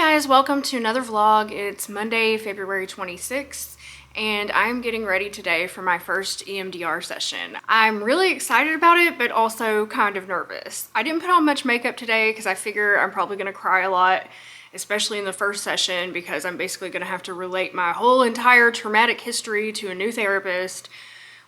guys, welcome to another vlog. It's Monday, February 26th, and I'm getting ready today for my first EMDR session. I'm really excited about it, but also kind of nervous. I didn't put on much makeup today because I figure I'm probably gonna cry a lot, especially in the first session, because I'm basically gonna have to relate my whole entire traumatic history to a new therapist,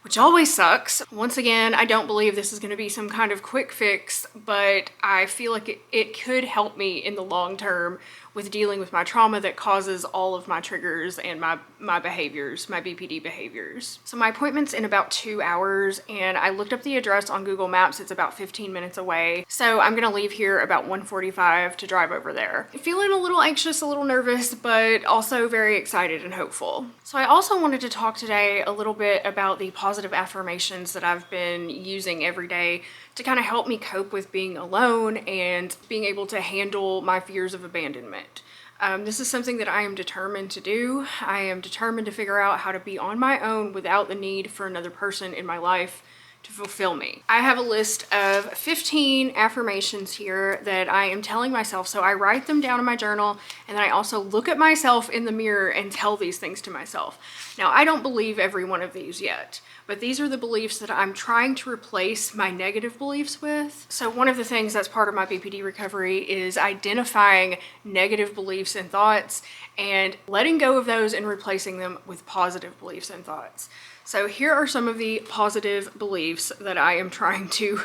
which always sucks. Once again, I don't believe this is gonna be some kind of quick fix, but I feel like it could help me in the long term with dealing with my trauma that causes all of my triggers and my behaviors, my BPD behaviors. So my appointment's in about 2 hours, and I looked up the address on Google Maps. It's about 15 minutes away. So I'm gonna leave here about 1:45 to drive over there. Feeling a little anxious, a little nervous, but also very excited and hopeful. So I also wanted to talk today a little bit about the positive affirmations that I've been using every day to kind of help me cope with being alone and being able to handle my fears of abandonment. This is something that I am determined to do. I am determined to figure out how to be on my own without the need for another person in my life to fulfill me. I have a list of 15 affirmations here that I am telling myself. So I write them down in my journal, and then I also look at myself in the mirror and tell these things to myself. Now, I don't believe every one of these yet, but these are the beliefs that I'm trying to replace my negative beliefs with. So one of the things that's part of my BPD recovery is identifying negative beliefs and thoughts and letting go of those and replacing them with positive beliefs and thoughts. So here are some of the positive beliefs that I am trying to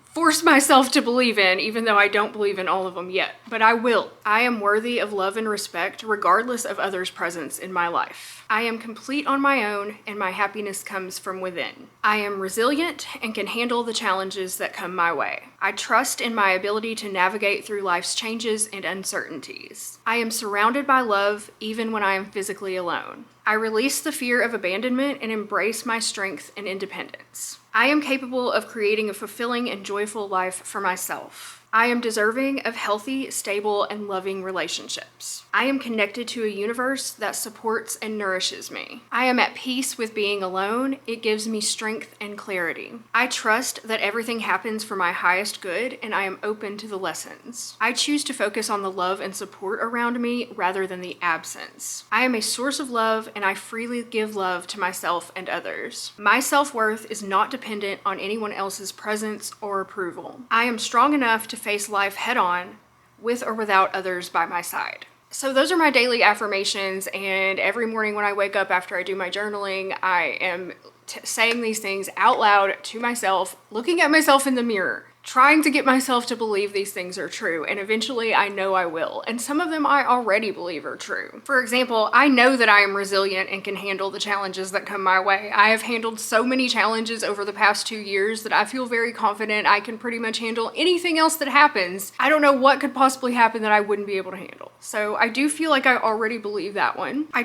force myself to believe in, even though I don't believe in all of them yet, but I will. I am worthy of love and respect regardless of others' presence in my life. I am complete on my own, and my happiness comes from within. I am resilient and can handle the challenges that come my way. I trust in my ability to navigate through life's changes and uncertainties. I am surrounded by love even when I am physically alone. I release the fear of abandonment and embrace my strength and independence. I am capable of creating a fulfilling and joyful life for myself. I am deserving of healthy, stable, and loving relationships. I am connected to a universe that supports and nourishes me. I am at peace with being alone. It gives me strength and clarity. I trust that everything happens for my highest good, and I am open to the lessons. I choose to focus on the love and support around me rather than the absence. I am a source of love, and I freely give love to myself and others. My self-worth is not dependent on anyone else's presence or approval. I am strong enough to face life head-on, with or without others by my side. So those are my daily affirmations, and every morning when I wake up after I do my journaling, I am saying these things out loud to myself, looking at myself in the mirror, trying to get myself to believe these things are true, and eventually I know I will. And some of them I already believe are true. For example, I know that I am resilient and can handle the challenges that come my way. I have handled so many challenges over the past 2 years that I feel very confident I can pretty much handle anything else that happens. I don't know what could possibly happen that I wouldn't be able to handle. So I do feel like I already believe that one. I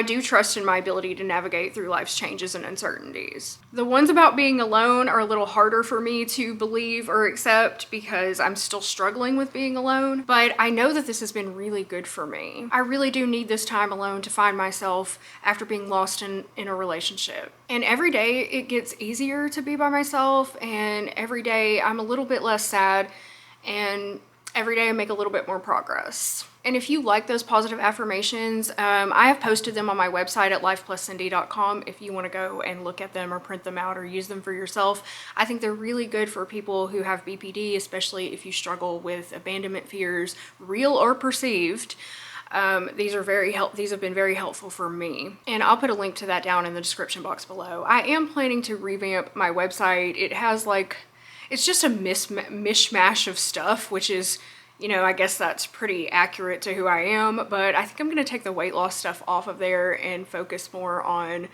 do trust in my ability to navigate through life's changes and uncertainties. The ones about being alone are a little harder for me to believe or accept because I'm still struggling with being alone, but I know that this has been really good for me. I really do need this time alone to find myself after being lost in a relationship. And every day it gets easier to be by myself, and every day I'm a little bit less sad, and every day I make a little bit more progress. And if you like those positive affirmations, I have posted them on my website at lifepluscindy.com if you want to go and look at them or print them out or use them for yourself. I think they're really good for people who have BPD, especially if you struggle with abandonment fears, real or perceived. These have been very helpful for me, and I'll put a link to that down in the description box below. I am planning to revamp my website. It has it's just a mishmash of stuff, which is, I guess that's pretty accurate to who I am, but I think I'm going to take the weight loss stuff off of there and focus more on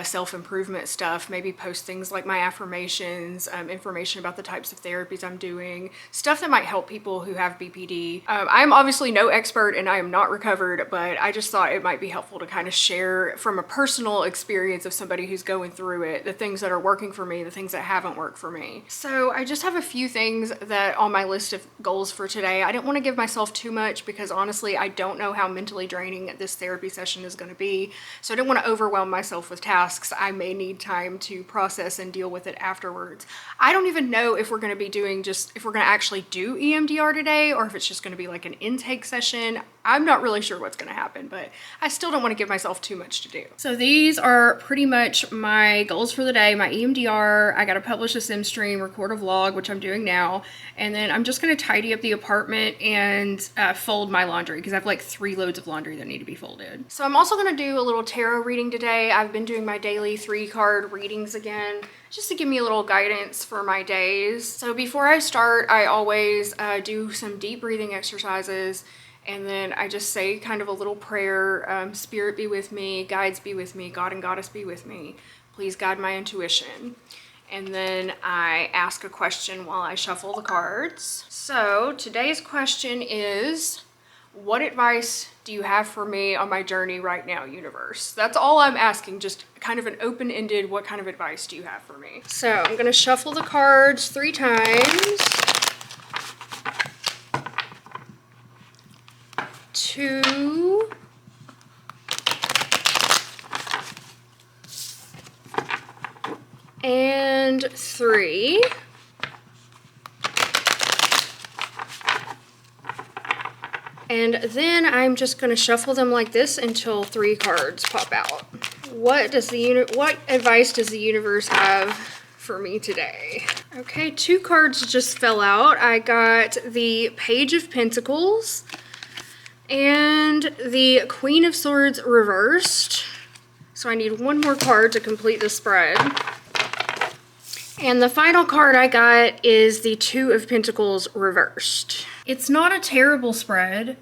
self-improvement stuff, maybe post things like my affirmations, information about the types of therapies I'm doing, stuff that might help people who have BPD. I'm obviously no expert and I am not recovered, but I just thought it might be helpful to kind of share from a personal experience of somebody who's going through it, the things that are working for me, the things that haven't worked for me. So I just have a few things that on my list of goals for today. I didn't want to give myself too much because honestly, I don't know how mentally draining this therapy session is going to be. So I didn't want to overwhelm myself with tasks tasks, I may need time to process and deal with it afterwards. I don't even know if we're going to be doing if we're going to actually do EMDR today, or if it's just going to be like an intake session. I'm not really sure what's going to happen, but I still don't want to give myself too much to do. So these are pretty much my goals for the day. My EMDR, I got to publish a sim stream, record a vlog, which I'm doing now. And then I'm just going to tidy up the apartment and fold my laundry, because I have like 3 loads of laundry that need to be folded. So I'm also going to do a little tarot reading today. I've been doing my daily 3-card readings again, just to give me a little guidance for my days. So before I start, I always do some deep breathing exercises. And then I just say kind of a little prayer, Spirit be with me, guides be with me, God and Goddess be with me. Please guide my intuition. And then I ask a question while I shuffle the cards. So today's question is, what advice do you have for me on my journey right now, universe? That's all I'm asking, just kind of an open-ended, what kind of advice do you have for me? So I'm gonna shuffle the cards 3 times. 2, and 3, and then I'm just going to shuffle them like this until 3 cards pop out. What advice does the universe have for me today? Okay, 2 cards just fell out. I got the Page of Pentacles and the Queen of Swords reversed. So I need 1 more card to complete the spread. And the final card I got is the 2 of Pentacles reversed. It's not a terrible spread.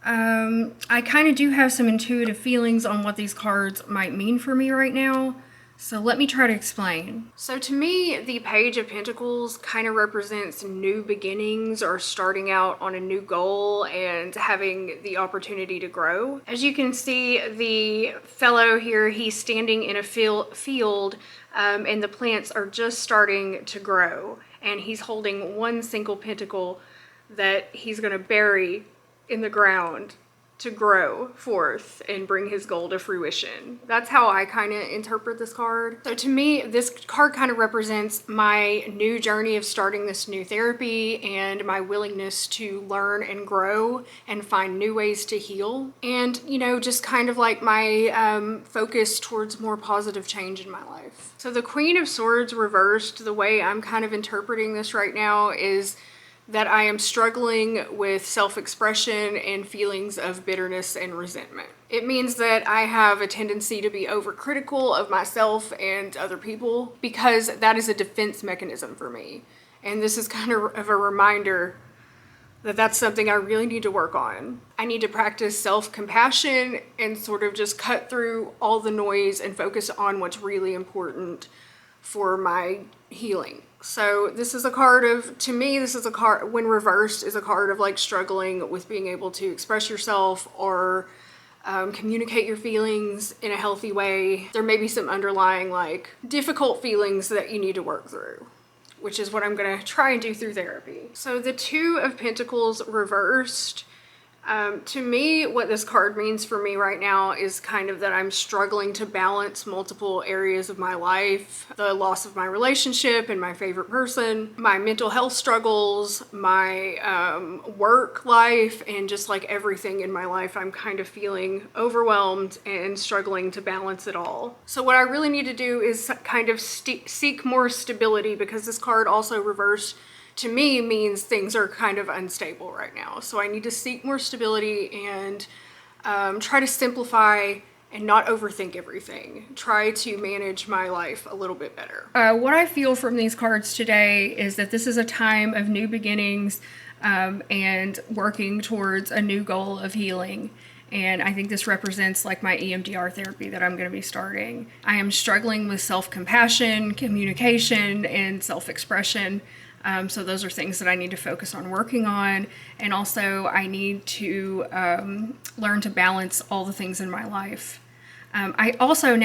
I kind of do have some intuitive feelings on what these cards might mean for me right now. So let me try to explain. So to me, the Page of Pentacles kind of represents new beginnings, or starting out on a new goal and having the opportunity to grow. As you can see, the fellow here, he's standing in a field and the plants are just starting to grow. And he's holding 1 single pentacle that he's going to bury in the ground to grow forth and bring his goal to fruition. That's how I kind of interpret this card. So to me, this card kind of represents my new journey of starting this new therapy and my willingness to learn and grow and find new ways to heal. And, you know, just kind of like my focus towards more positive change in my life. So the Queen of Swords reversed, the way I'm kind of interpreting this right now is that I am struggling with self-expression and feelings of bitterness and resentment. It means that I have a tendency to be overcritical of myself and other people, because that is a defense mechanism for me. And this is kind of a reminder that that's something I really need to work on. I need to practice self-compassion and sort of just cut through all the noise and focus on what's really important for my healing. So this is a card of, to me, this is a card, when reversed, is a card of like struggling with being able to express yourself or communicate your feelings in a healthy way. There may be some underlying like difficult feelings that you need to work through, which is what I'm gonna try and do through therapy. So the 2 of Pentacles reversed, to me, what this card means for me right now is kind of that I'm struggling to balance multiple areas of my life. The loss of my relationship and my favorite person, my mental health struggles, my work life, and just like everything in my life, I'm kind of feeling overwhelmed and struggling to balance it all. So what I really need to do is kind of seek more stability, because this card also reversed to me means things are kind of unstable right now. So I need to seek more stability and try to simplify and not overthink everything. Try to manage my life a little bit better. What I feel from these cards today is that this is a time of new beginnings and working towards a new goal of healing. And I think this represents like my EMDR therapy that I'm going to be starting. I am struggling with self-compassion, communication, and self-expression. So those are things that I need to focus on working on. And also I need to learn to balance all the things in my life. Now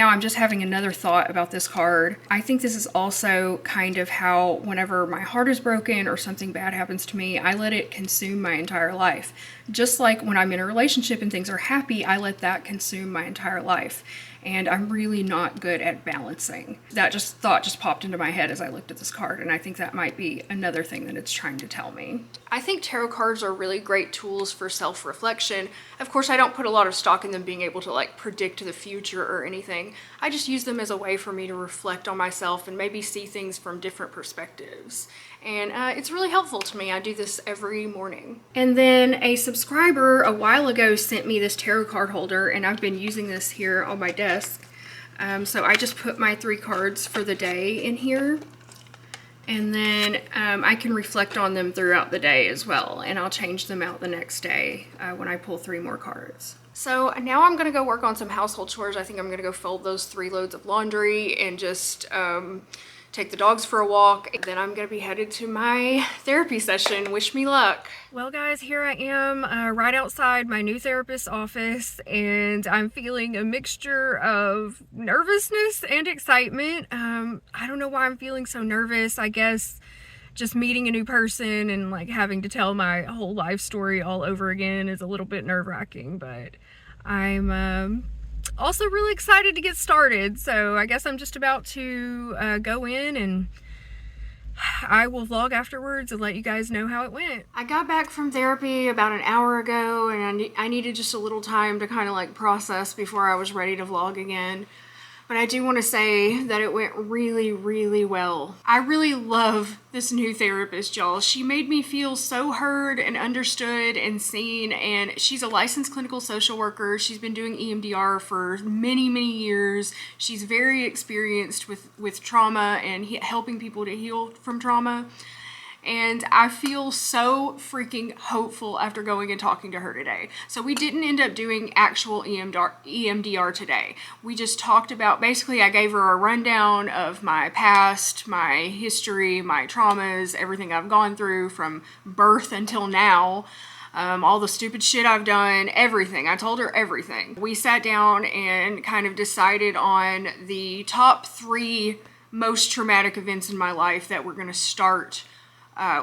I'm just having another thought about this card. I think this is also kind of how whenever my heart is broken or something bad happens to me, I let it consume my entire life. Just like when I'm in a relationship and things are happy, I let that consume my entire life. and I'm really not good at balancing. That thought just popped into my head as I looked at this card, and I think that might be another thing that it's trying to tell me. I think tarot cards are really great tools for self-reflection. Of course, I don't put a lot of stock in them being able to like predict the future or anything. I just use them as a way for me to reflect on myself and maybe see things from different perspectives. And it's really helpful to me. I do this every morning. And then a subscriber a while ago sent me this tarot card holder, and I've been using this here on my desk. So I just put my 3 cards for the day in here, and then I can reflect on them throughout the day as well, and I'll change them out the next day when I pull 3 more cards. So now I'm gonna go work on some household chores. I think I'm gonna go fold those 3 loads of laundry and just take the dogs for a walk. Then I'm gonna be headed to my therapy session. Wish me luck. Well guys, here I am right outside my new therapist's office, and I'm feeling a mixture of nervousness and excitement. I don't know why I'm feeling so nervous. I guess just meeting a new person and like having to tell my whole life story all over again is a little bit nerve-wracking, but I'm also really excited to get started. So I guess I'm just about to go in, and I will vlog afterwards and let you guys know how it went. I got back from therapy about an hour ago, and I needed just a little time to kind of like process before I was ready to vlog again. But I do want to say that it went really, really well. I really love this new therapist, y'all. She made me feel so heard and understood and seen, and she's a licensed clinical social worker. She's been doing EMDR for many, many years. She's very experienced with trauma and helping people to heal from trauma. And I feel so freaking hopeful after going and talking to her today. So we didn't end up doing actual EMDR today. We just talked about, basically I gave her a rundown of my past, my history, my traumas, everything I've gone through from birth until now. All the stupid shit I've done, everything. I told her everything. We sat down and kind of decided on the top 3 most traumatic events in my life that we're gonna start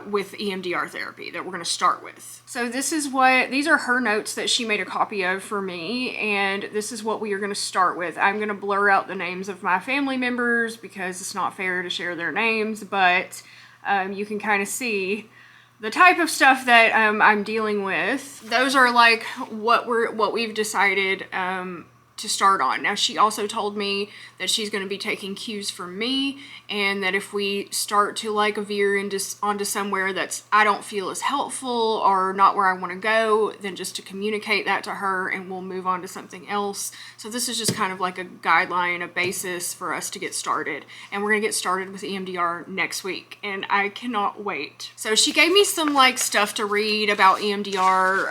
with EMDR therapy, that we're going to start with. So these are her notes that she made a copy of for me, and this is what we are going to start with. I'm going to blur out the names of my family members because it's not fair to share their names, but you can kind of see the type of stuff that I'm dealing with. Those are like what we've decided to start on. Now, she also told me that she's going to be taking cues from me, and that if we start to like veer onto somewhere that's I don't feel as helpful or not where I want to go, then just to communicate that to her and we'll move on to something else. So this is just kind of like a guideline, a basis for us to get started. And we're going to get started with EMDR next week, and I cannot wait. So she gave me some like stuff to read about EMDR.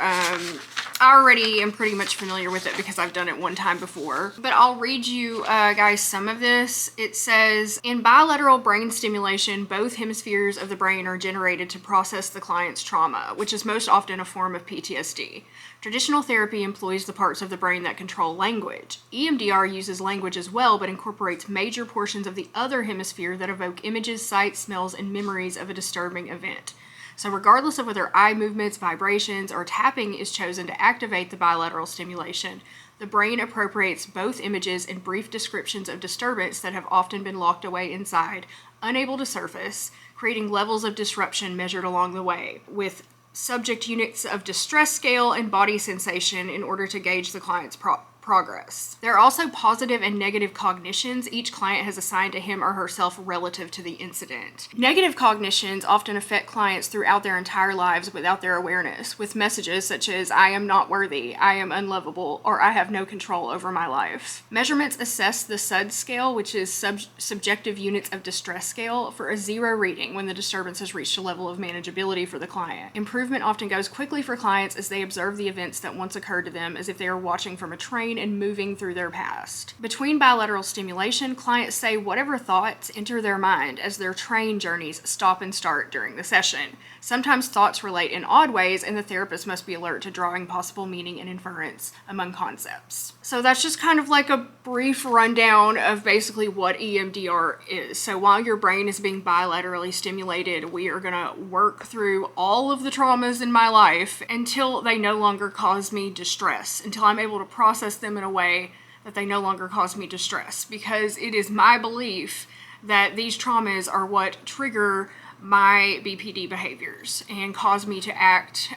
I already am pretty much familiar with it because I've done it one time before, but I'll read you guys some of this. It says, in bilateral brain stimulation, both hemispheres of the brain are generated to process the client's trauma, which is most often a form of PTSD. Traditional therapy employs the parts of the brain that control language. EMDR uses language as well, but incorporates major portions of the other hemisphere that evoke images, sights, smells, and memories of a disturbing event. So regardless of whether eye movements, vibrations, or tapping is chosen to activate the bilateral stimulation, the brain appropriates both images and brief descriptions of disturbance that have often been locked away inside, unable to surface, creating levels of disruption measured along the way, with subject units of distress scale and body sensation in order to gauge the client's progress. There are also positive and negative cognitions each client has assigned to him or herself relative to the incident. Negative cognitions often affect clients throughout their entire lives without their awareness, with messages such as, I am not worthy, I am unlovable, or I have no control over my life. Measurements assess the SUD scale, which is subjective units of distress scale, for a 0 reading when the disturbance has reached a level of manageability for the client. Improvement often goes quickly for clients as they observe the events that once occurred to them as if they are watching from a train and moving through their past. Between bilateral stimulation, clients say whatever thoughts enter their mind as their train journeys stop and start during the session. Sometimes thoughts relate in odd ways, and the therapist must be alert to drawing possible meaning and inference among concepts. So that's just kind of like a brief rundown of basically what EMDR is. So while your brain is being bilaterally stimulated, we are going to work through all of the traumas in my life until they no longer cause me distress, until I'm able to process them in a way that they no longer cause me distress, because it is my belief that these traumas are what trigger my BPD behaviors and cause me to act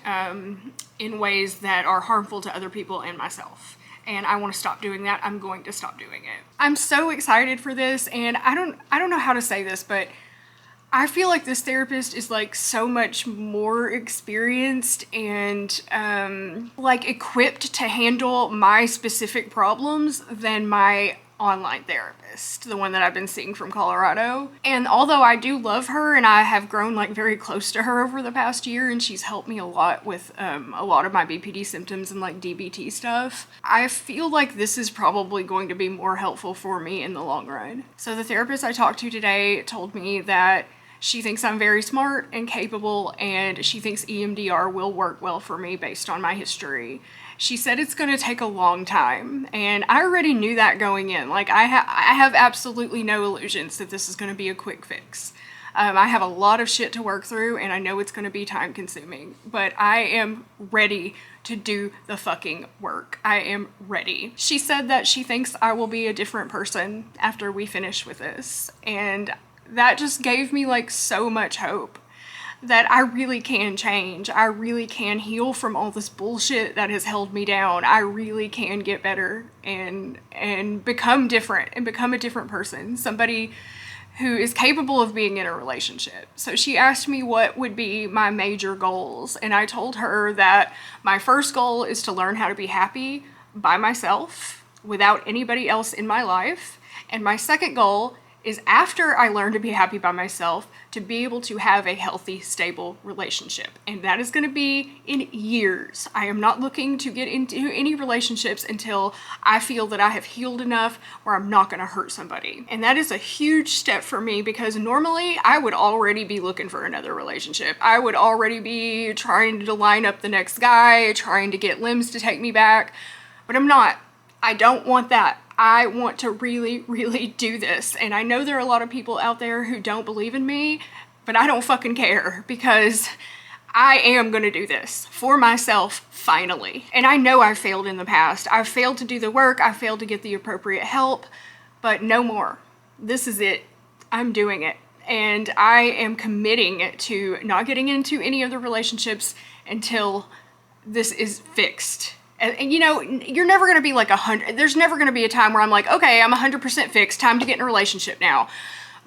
in ways that are harmful to other people and myself. And I want to stop doing that. I'm going to stop doing it. I'm so excited for this, and I don't know how to say this, but I feel like this therapist is like so much more experienced and like equipped to handle my specific problems than my online therapist, the one that I've been seeing from Colorado. And although I do love her and I have grown like very close to her over the past year, and she's helped me a lot with a lot of my BPD symptoms and like DBT stuff, I feel like this is probably going to be more helpful for me in the long run. So the therapist I talked to today told me that she thinks I'm very smart and capable, and she thinks EMDR will work well for me based on my history. She said it's going to take a long time, and I already knew that going in. Like, I have absolutely no illusions that this is going to be a quick fix. I have a lot of shit to work through, and I know it's going to be time consuming, but I am ready to do the fucking work. I am ready. She said that she thinks I will be a different person after we finish with this, and that just gave me like so much hope that I really can change. I really can heal from all this bullshit that has held me down. I really can get better and become different and become a different person, somebody who is capable of being in a relationship. So she asked me what would be my major goals, and I told her that my first goal is to learn how to be happy by myself without anybody else in my life, and my second goal is, after I learn to be happy by myself, to be able to have a healthy, stable relationship. And that is going to be in years. I am not looking to get into any relationships until I feel that I have healed enough where I'm not going to hurt somebody. And that is a huge step for me, because normally I would already be looking for another relationship. I would already be trying to line up the next guy, trying to get limbs to take me back, but I'm not. I don't want that. I want to really, really do this. And I know there are a lot of people out there who don't believe in me, but I don't fucking care, because I am going to do this for myself finally. And I know I've failed in the past. I've failed to do the work. I've failed to get the appropriate help, but no more. This is it. I'm doing it. And I am committing to not getting into any other relationships until this is fixed. And you know, you're never going to be like 100. There's never going to be a time where I'm like, okay, I'm 100% fixed. Time to get in a relationship now.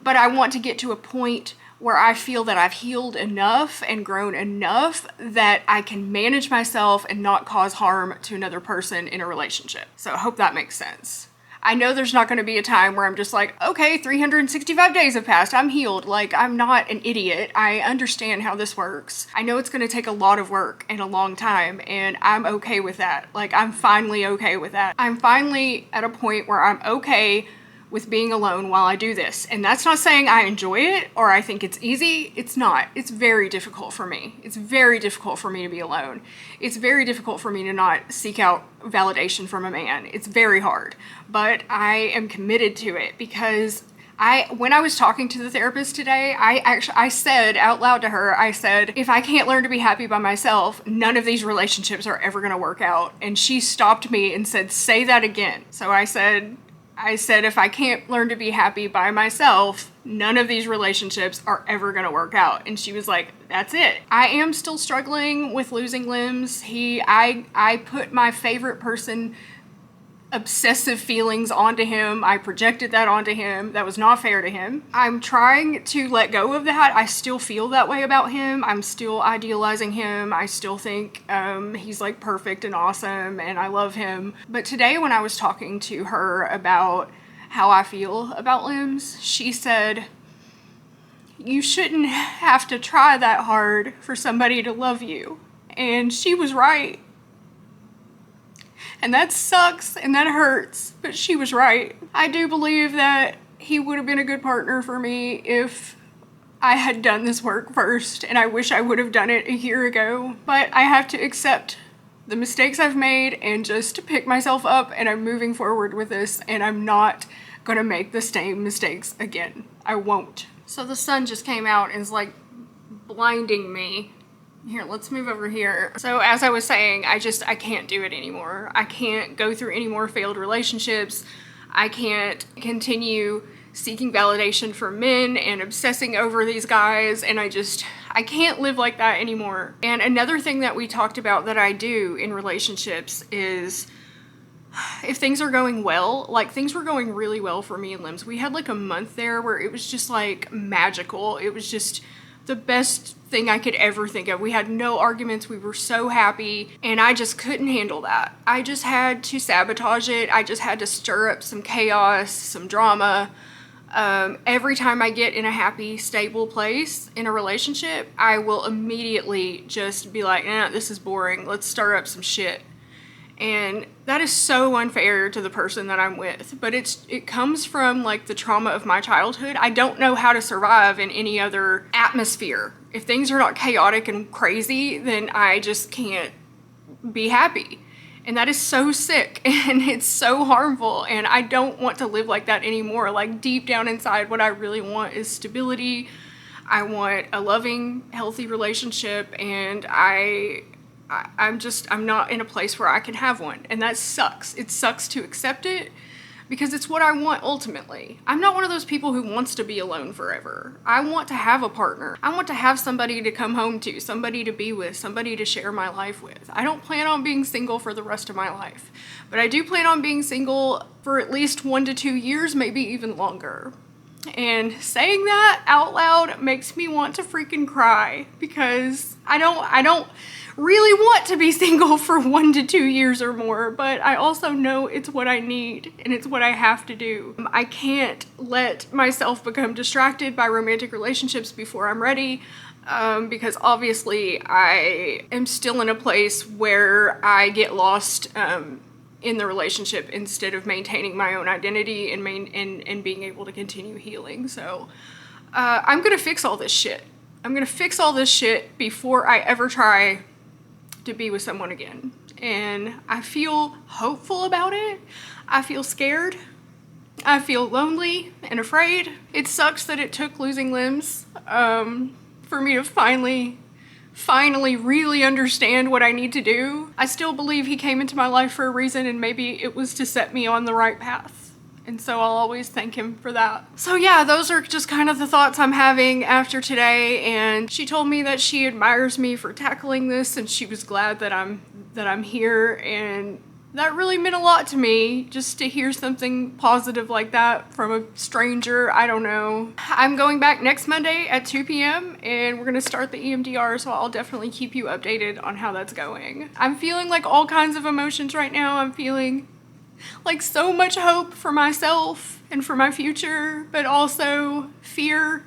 But I want to get to a point where I feel that I've healed enough and grown enough that I can manage myself and not cause harm to another person in a relationship. So I hope that makes sense. I know there's not going to be a time where I'm just like, okay, 365 days have passed, I'm healed. Like, I'm not an idiot. I understand how this works. I know it's going to take a lot of work and a long time, and I'm okay with that. Like, I'm finally okay with that. I'm finally at a point where I'm okay with being alone while I do this. And that's not saying I enjoy it or I think it's easy. It's not. It's very difficult for me. It's very difficult for me to be alone. It's very difficult for me to not seek out validation from a man. It's very hard. But I am committed to it, because when I was talking to the therapist today, I said out loud to her, I said, if I can't learn to be happy by myself, none of these relationships are ever going to work out. And she stopped me and said, say that again. So I said, if I can't learn to be happy by myself, none of these relationships are ever going to work out. And she was like, that's it. I am still struggling with losing limbs. I put my favorite person obsessive feelings onto him. I projected that onto him. That was not fair to him. I'm trying to let go of that. I still feel that way about him. I'm still idealizing him. I still think he's like perfect and awesome, and I love him. But today when I was talking to her about how I feel about limbs, she said, you shouldn't have to try that hard for somebody to love you. And she was right. And that sucks and that hurts, but she was right. I do believe that he would have been a good partner for me if I had done this work first, and I wish I would have done it a year ago. But I have to accept the mistakes I've made and just pick myself up, and I'm moving forward with this, and I'm not gonna make the same mistakes again. I won't. So the sun just came out and is like blinding me Here, let's move over here. So as I was saying, I can't do it anymore. I can't go through any more failed relationships. I can't continue seeking validation from men and obsessing over these guys, and I can't live like that anymore. And another thing that we talked about that I do in relationships is if things are going well, like things were going really well for me and Lims. We had like a month there where it was just like magical. It was just the best thing I could ever think of. We had no arguments. We were so happy, and I just couldn't handle that. I just had to sabotage it. I just had to stir up some chaos, some drama. Every time I get in a happy, stable place in a relationship, I will immediately just be like, this is boring. Let's stir up some shit. And that is so unfair to the person that I'm with, but it comes from like the trauma of my childhood. I don't know how to survive in any other atmosphere. If things are not chaotic and crazy, then I just can't be happy. And that is so sick, and it's so harmful, and I don't want to live like that anymore. Like deep down inside, what I really want is stability. I want a loving, healthy relationship, and I'm not in a place where I can have one, and that sucks. It sucks to accept it because it's what I want ultimately. I'm not one of those people who wants to be alone forever. I want to have a partner. I want to have somebody to come home to, somebody to be with, somebody to share my life with. I don't plan on being single for the rest of my life, but I do plan on being single for at least 1 to 2 years, maybe even longer. And saying that out loud makes me want to freaking cry because I don't really want to be single for 1 to 2 years or more, but I also know it's what I need and it's what I have to do. I can't let myself become distracted by romantic relationships before I'm ready, because obviously I am still in a place where I get lost in the relationship instead of maintaining my own identity and being able to continue healing. So I'm gonna fix all this shit. I'm gonna fix all this shit before I ever try to be with someone again. And I feel hopeful about it. I feel scared. I feel lonely and afraid. It sucks that it took losing Limbs for me to finally really understand what I need to do. I still believe he came into my life for a reason, and maybe it was to set me on the right path. And so I'll always thank him for that. So yeah, those are just kind of the thoughts I'm having after today. And she told me that she admires me for tackling this, and she was glad that I'm here. And that really meant a lot to me, just to hear something positive like that from a stranger. I don't know. I'm going back next Monday at 2 p.m. and we're gonna start the EMDR, so I'll definitely keep you updated on how that's going. I'm feeling like all kinds of emotions right now. I'm feeling like so much hope for myself and for my future, but also fear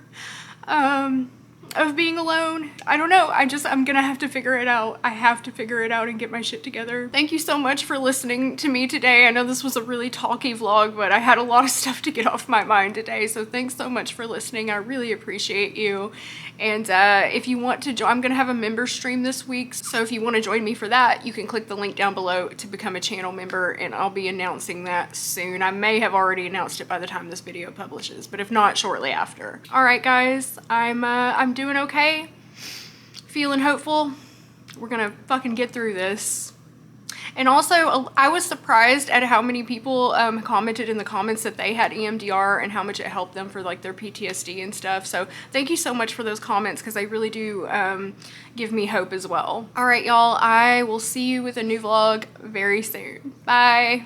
of being alone. I don't know. I'm gonna have to figure it out. I have to figure it out and get my shit together. Thank you so much for listening to me today. I know this was a really talky vlog, but I had a lot of stuff to get off my mind today. So thanks so much for listening. I really appreciate you. And if you want to join, I'm gonna have a member stream this week. So if you want to join me for that, you can click the link down below to become a channel member, and I'll be announcing that soon. I may have already announced it by the time this video publishes, but if not, shortly after. All right, guys, I'm doing okay, feeling hopeful. We're gonna fucking get through this. And also, I was surprised at how many people commented in the comments that they had EMDR and how much it helped them for like their PTSD and stuff. So thank you so much for those comments, because they really do give me hope as well. All right, y'all, I will see you with a new vlog very soon. Bye.